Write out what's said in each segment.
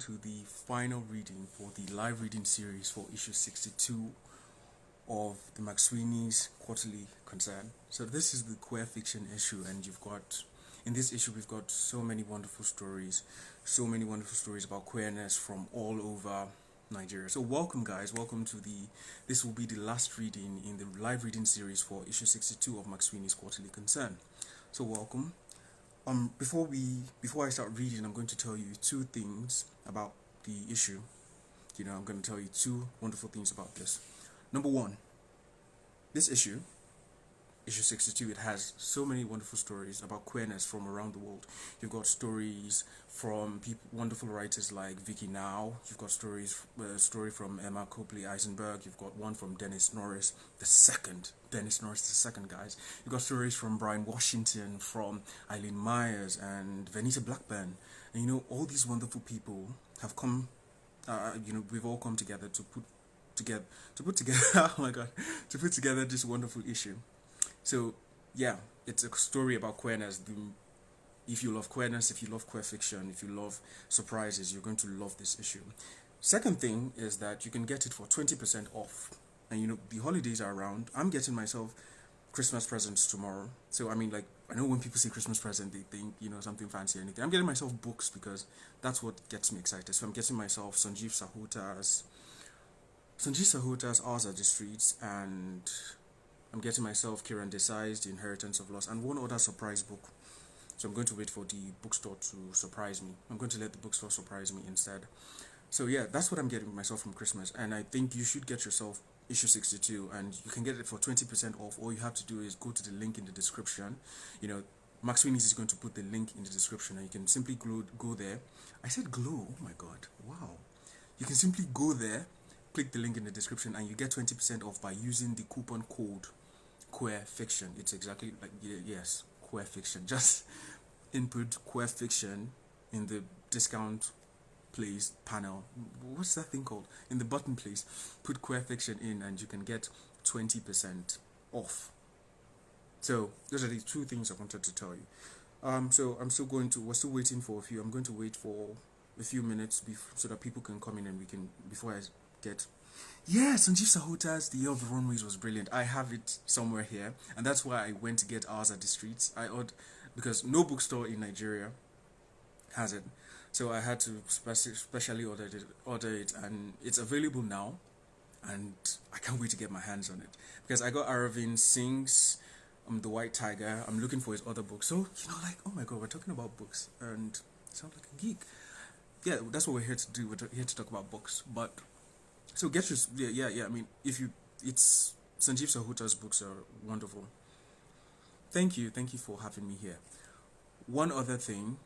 to the final reading for the live reading series for issue 62 of the McSweeney's quarterly concern. So this is the queer fiction issue, and in this issue we've got so many wonderful stories about queerness from all over Nigeria. So welcome guys, this will be the last reading in the live reading series for issue 62 of McSweeney's quarterly concern. So welcome. Before I start reading, I'm going to tell you two things about the issue. I'm going to tell you two wonderful things about this. Number one, this issue 62, it has so many wonderful stories about queerness from around the world. You've got stories from wonderful writers like Vicky Now. You've got story from Emma Copley Eisenberg. You've got one from Dennis Norris the second, guys. You've got stories from Brian Washington, from Eileen Myers and Venita Blackburn. And all these wonderful people have come, we've all come together to put together oh my god, to put together this wonderful issue. So yeah, it's a story about queerness. If you love queerness, if you love queer fiction, if you love surprises, you're going to love this issue. Second thing is that you can get it for 20% off. And the holidays are around. I'm getting myself Christmas presents tomorrow. So I know when people say Christmas present, they think something fancy or anything. I'm getting myself books because that's what gets me excited. So I'm getting myself Sanjeev Sahuta's Ours Are the Streets, and I'm getting myself Kiran Desai's The Inheritance of Loss, and one other surprise book. So I'm going to wait for the bookstore to surprise me. I'm going to let the bookstore surprise me instead. So yeah, that's what I'm getting myself from Christmas, and I think you should get yourself issue 62, and you can get it for 20% off. All you have to do is go to the link in the description. McSweeney's is going to put the link in the description, and you can simply go there. I said glow, oh my god, wow. You can simply go there, click the link in the description, and you get 20% off by using the coupon code queer fiction. It's exactly like, yes, queer fiction. Just input queer fiction in the discount place panel. What's that thing called? In the button place, put queer fiction in, and you can get 20% off. So those are the two things I wanted to tell you. So we're still waiting for a few. I'm going to wait for a few minutes so that people can come in, and Yes, Sanjeev Sahuta's The Year of the Runways was brilliant. I have it somewhere here, and that's why I went to get Ours Are the Streets. Because no bookstore in Nigeria has it, so I had to specially order it, and it's available now, and I can't wait to get my hands on it, because I got Aravind Singh's The White Tiger. I'm looking for his other books, so oh my god, we're talking about books, and I sound like a geek. Yeah, that's what we're here to do. We're here to talk about books, but. So get your it's Sanjeev Sahuta's books are wonderful. Thank you for having me here. One other thing,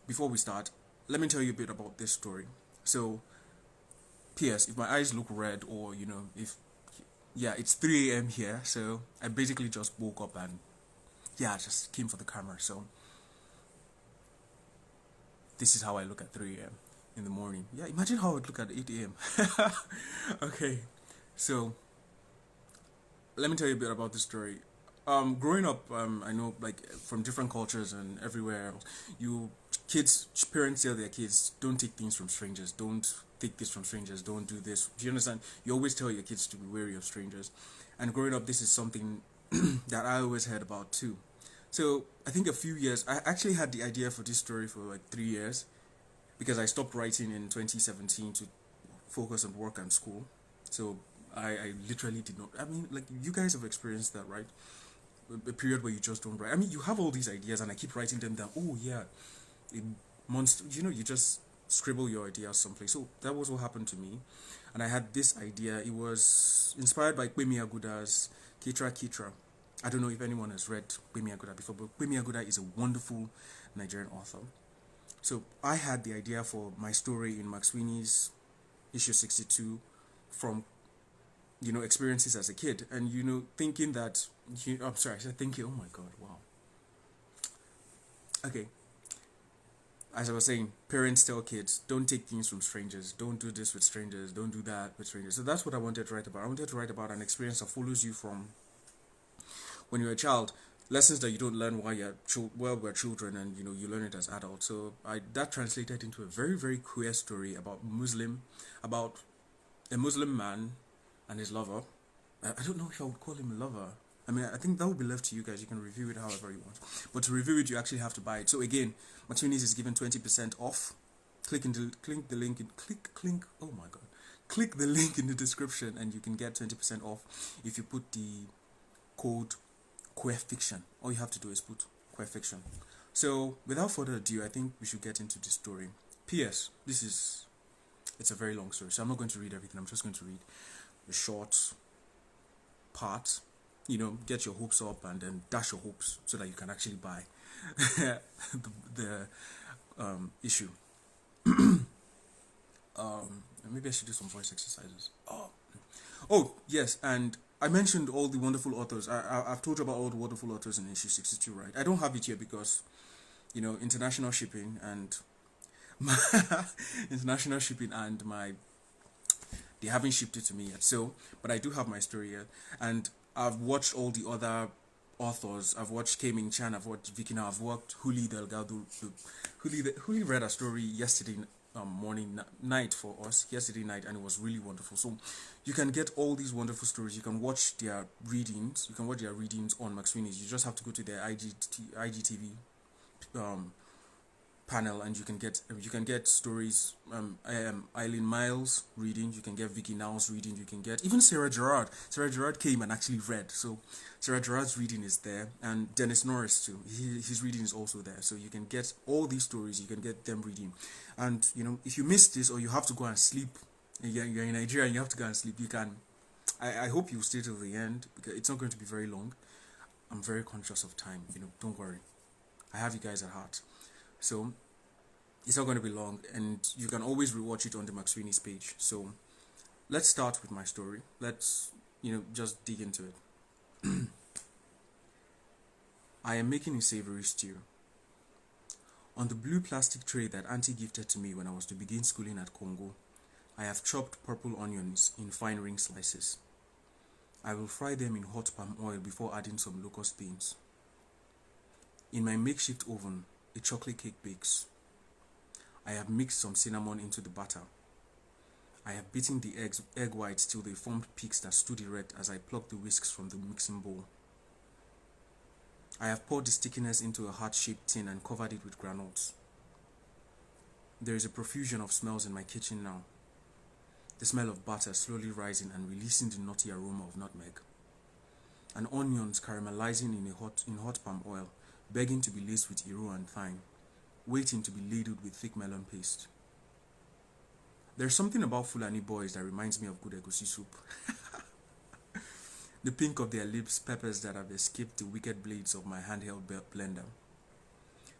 before we start, let me tell you a bit about this story. So, P.S. if my eyes look red, or it's 3 a.m. here, so I basically just woke up and just came for the camera. So this is how I look at 3 a.m. in the morning. Yeah, imagine how I would look at 8 a.m. Okay, so let me tell you a bit about the story. Growing up, I know, from different cultures and everywhere else, parents tell their kids, don't take things from strangers, don't take this from strangers, don't do this. Do you understand? You always tell your kids to be wary of strangers. And growing up, this is something that I always heard about too. So I think I actually had the idea for this story for 3 years, because I stopped writing in 2017 to focus on work and school. So I literally did not. You guys have experienced that, right? A period where you just don't write. You have all these ideas, and I keep writing them down. Oh yeah, you just scribble your ideas someplace. So that was what happened to me, and I had this idea. It was inspired by Timi Odueso's Kitra. I don't know if anyone has read Timi Odueso before, but Timi Odueso is a wonderful Nigerian author. So I had the idea for my story in McSweeney's issue 62 from, experiences as a kid, and thinking that, I'm sorry, I said thinking, oh my god, wow. Okay, as I was saying, parents tell kids, don't take things from strangers, don't do this with strangers, don't do that with strangers. So that's what I wanted to write about. I wanted to write about an experience that follows you from when you're a child lessons that you don't learn while we're children, and you learn it as adults. So that translated into a very, very queer story about about a Muslim man and his lover. I don't know if I would call him a lover. I mean, I think that would be left to you guys. You can review it however you want. But to review it, you actually have to buy it. So again, McSweeney's is given 20% off. Click the link oh my god. Click the link in the description and you can get 20% off if you put the code queer fiction. All you have to do is put queer fiction. So without further ado, I think we should get into the story. P.S. It's a very long story, so I'm not going to read everything. I'm just going to read the short part. Get your hopes up and then dash your hopes so that you can actually buy the issue. Maybe I should do some voice exercises. Oh yes, and I mentioned all the wonderful authors. I've told you about all the wonderful authors in issue 62, right? I don't have it here because, international shipping and they haven't shipped it to me yet. So, but I do have my story here, and I've watched all the other authors. I've watched K-Ming Chan, I've watched Vikina, I've watched Huli Delgado. Huli read a story yesterday night for us, yesterday night, and it was really wonderful. So you can get all these wonderful stories. You can watch their readings. You can watch their readings on McSweeney's. You just have to go to their IGTV panel, and you can get stories. Eileen Miles reading. You can get Vicky Now's reading. You can get even Sarah Gerard. Sarah Gerard came and actually read. So Sarah Gerard's reading is there, and Dennis Norris too. His reading is also there. So you can get all these stories. You can get them reading, and if you miss this or you have to go and sleep, you're in Nigeria and you have to go and sleep. You can. I hope you stay till the end because it's not going to be very long. I'm very conscious of time. Don't worry. I have you guys at heart. So it's not going to be long, and you can always rewatch it on the McSweeney's page. So let's start with my story. Let's just dig into it. I am making a savory stew. On the blue plastic tray that Auntie gifted to me when I was to begin schooling at Congo, I have chopped purple onions in fine ring slices. I will fry them in hot palm oil before adding some locust beans. In my makeshift oven, a chocolate cake bakes. I have mixed some cinnamon into the batter. I have beaten the egg whites till they formed peaks that stood erect as I plucked the whisks from the mixing bowl. I have poured the stickiness into a heart-shaped tin and covered it with granules. There is a profusion of smells in my kitchen now. The smell of butter slowly rising and releasing the nutty aroma of nutmeg. And onions caramelizing in hot palm oil, begging to be laced with iro and thyme, waiting to be ladled with thick melon paste. There's something about Fulani boys that reminds me of good egusi soup. The pink of their lips, peppers that have escaped the wicked blades of my handheld blender.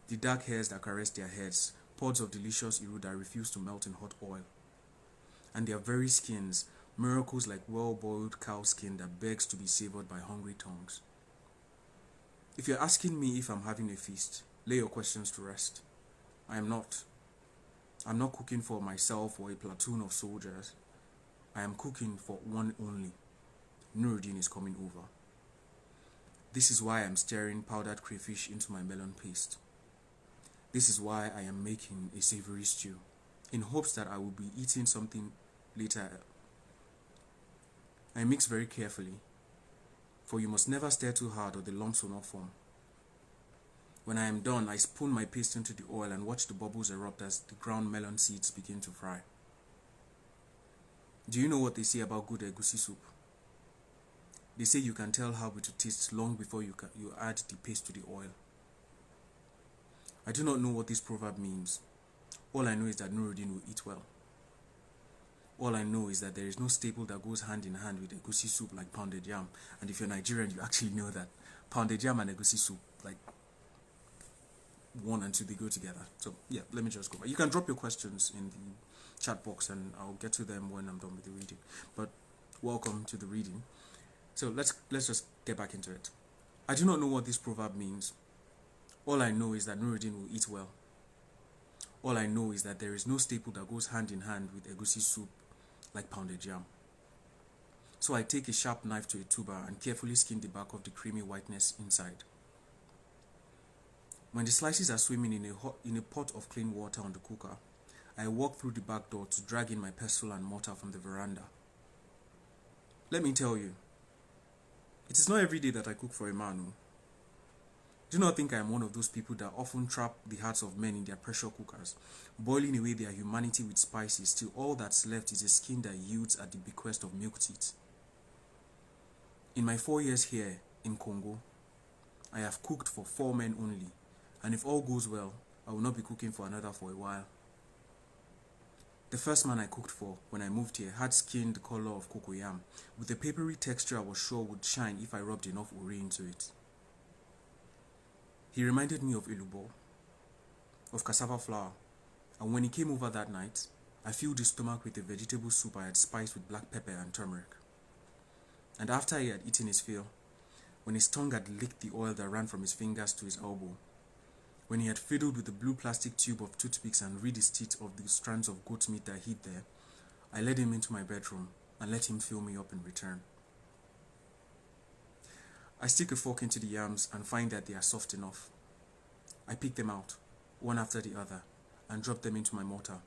The dark hairs that caress their heads, pods of delicious iro that refuse to melt in hot oil. And their very skins, miracles like well-boiled cow skin that begs to be savored by hungry tongues. If you're asking me if I'm having a feast, lay your questions to rest. I am not. I'm not cooking for myself or a platoon of soldiers. I am cooking for one only. Nuruddin is coming over. This is why I'm stirring powdered crayfish into my melon paste. This is why I am making a savory stew, in hopes that I will be eating something later. I mix very carefully, for you must never stir too hard or the lumps will not form. When I am done, I spoon my paste into the oil and watch the bubbles erupt as the ground melon seeds begin to fry. Do you know what they say about good egusi soup? They say you can tell how it will taste long before you add the paste to the oil. I do not know what this proverb means. All I know is that Nuruddin will eat well. All I know is that there is no staple that goes hand in hand with egusi soup like pounded yam. And if you're Nigerian, you actually know that pounded yam and egusi soup, like one and two, they go together. So yeah, let me just go back. You can drop your questions in the chat box and I'll get to them when I'm done with the reading. But welcome to the reading. So let's just get back into it. I do not know what this proverb means. All I know is that Nuruddin will eat well. All I know is that there is no staple that goes hand in hand with egusi soup like pounded yam. So I take a sharp knife to a tuber and carefully skin the back of the creamy whiteness inside. When the slices are swimming in a pot of clean water on the cooker, I walk through the back door to drag in my pestle and mortar from the veranda. Let me tell you, it is not every day that I cook for a man. No. Do not think I am one of those people that often trap the hearts of men in their pressure cookers, boiling away their humanity with spices till all that's left is a skin that yields at the bequest of milk teeth. In my 4 years here in Congo, I have cooked for 4 men only, and if all goes well, I will not be cooking for another for a while. The first man I cooked for when I moved here had skin the color of cocoyam, with a papery texture I was sure would shine if I rubbed enough ori into it. He reminded me of elubo, of cassava flour, and when he came over that night, I filled his stomach with a vegetable soup I had spiced with black pepper and turmeric. And after he had eaten his fill, when his tongue had licked the oil that ran from his fingers to his elbow, when he had fiddled with the blue plastic tube of toothpicks and rid his teeth of the strands of goat meat that hid there, I led him into my bedroom and let him fill me up in return. I stick a fork into the yams and find that they are soft enough. I pick them out, one after the other, and drop them into my mortar.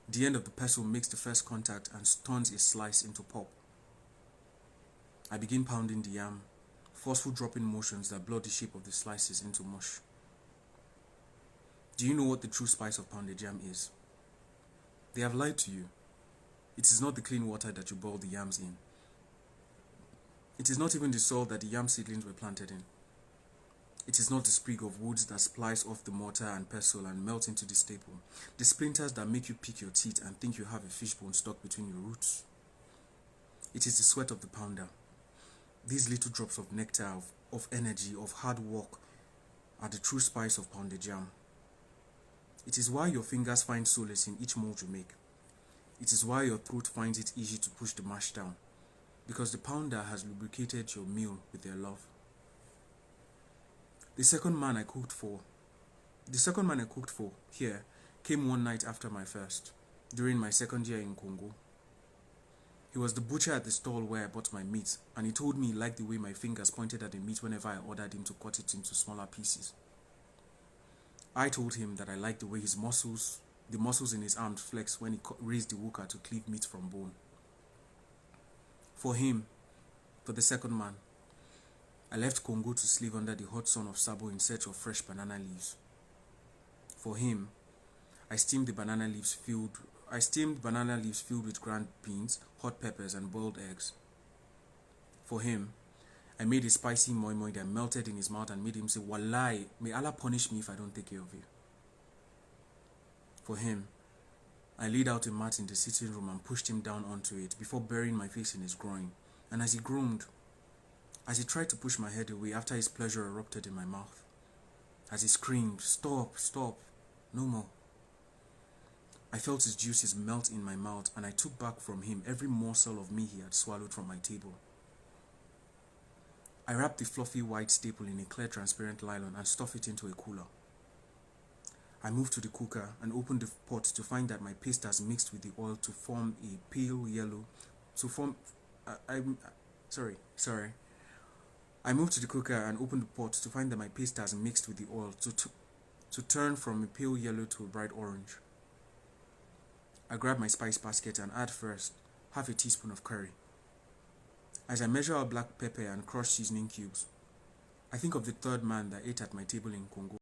The end of the pestle makes the first contact and turns a slice into pulp. I begin pounding the yam, forceful dropping motions that blur the shape of the slices into mush. Do you know what the true spice of pounded yam is? They have lied to you. It is not the clean water that you boil the yams in. It is not even the soil that the yam seedlings were planted in. It is not the sprig of woods that splice off the mortar and pestle and melt into the staple, the splinters that make you pick your teeth and think you have a fishbone stuck between your roots. It is the sweat of the pounder. These little drops of nectar, of energy, of hard work are the true spice of pounded yam. It is why your fingers find solace in each mold you make. It is why your throat finds it easy to push the mash down, because the pounder has lubricated your meal with their love. The second man I cooked for here came one night after my first, during my second year in Congo. He was the butcher at the stall where I bought my meat, and he told me he liked the way my fingers pointed at the meat whenever I ordered him to cut it into smaller pieces. I told him that I liked the way the muscles in his arms flexed when he raised the wooker to cleave meat from bone. For the second man, I left Congo to slave under the hot sun of Sabo in search of fresh banana leaves. For him, I steamed banana leaves filled with ground beans, hot peppers, and boiled eggs. For him, I made a spicy moi moi that melted in his mouth and made him say, "Wallahi, may Allah punish me if I don't take care of you." For him, I laid out a mat in the sitting room and pushed him down onto it before burying my face in his groin. And as he groaned, as he tried to push my head away after his pleasure erupted in my mouth, as he screamed, "Stop, stop, no more," I felt his juices melt in my mouth, and I took back from him every morsel of me he had swallowed from my table. I wrapped the fluffy white staple in a clear transparent nylon and stuffed it into a cooler. I moved to the cooker and opened the pot to find that my paste has mixed with the oil to form a pale yellow. I moved to the cooker and opened the pot to find that my paste has mixed with the oil to turn from a pale yellow to a bright orange. I grab my spice basket and add first half a teaspoon of curry. As I measure out black pepper and crushed seasoning cubes, I think of the third man that ate at my table in Congo.